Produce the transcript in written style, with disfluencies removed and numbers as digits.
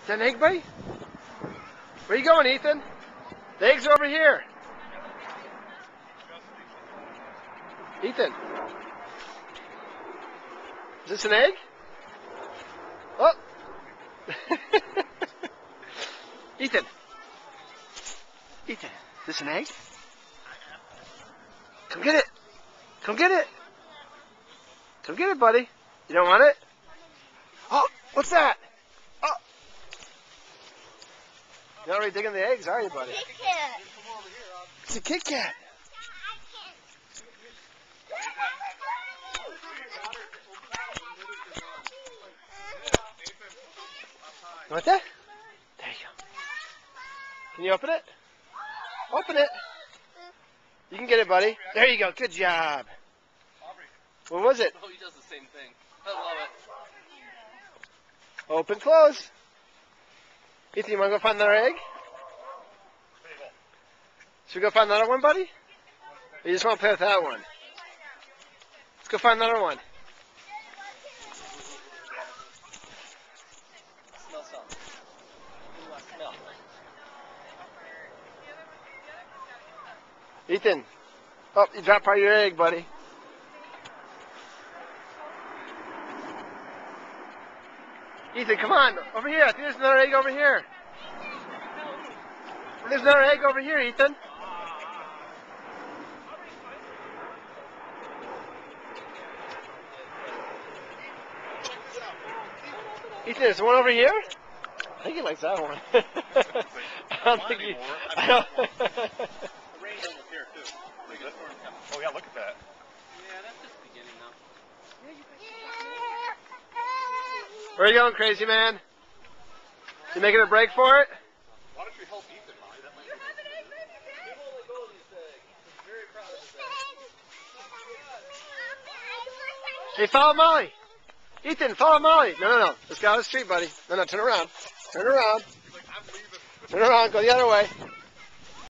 Is that an egg, buddy? Where you going, Ethan? The eggs are over here. Ethan. Is this an egg? Oh. Ethan. Ethan, is this an egg? Come get it. Come get it. Come get it, buddy. You don't want it? Oh, what's that? Oh. You're not really digging the eggs, are you, buddy? Kit Kat. It's a Kit Kat. You want that? There you go. Can you open it? Open it. You can get it, buddy. There you go. Good job. What was it? Oh, he does the same thing. I love it. Open, close. Ethan, you want to go find another egg? Should we go find another one, buddy? Or you just want to play with that one? Let's go find another one. Smell something. What do I smell? Ethan. Oh, you dropped part of your egg, buddy. Ethan, come on. Over here. I think there's another egg over here. There's another egg over here, Ethan. Ethan, there's one over here? I think he likes that one. I don't think he... I don't... Oh yeah, look at that. Yeah, that's just beginning though. Where are you going, crazy man? You making a break for it? Why don't you help Ethan, Molly? That might be... Hey, follow Molly. Ethan, follow Molly. No. Let's go out the street, buddy. No, turn around. Turn around. Turn around. Go the other way.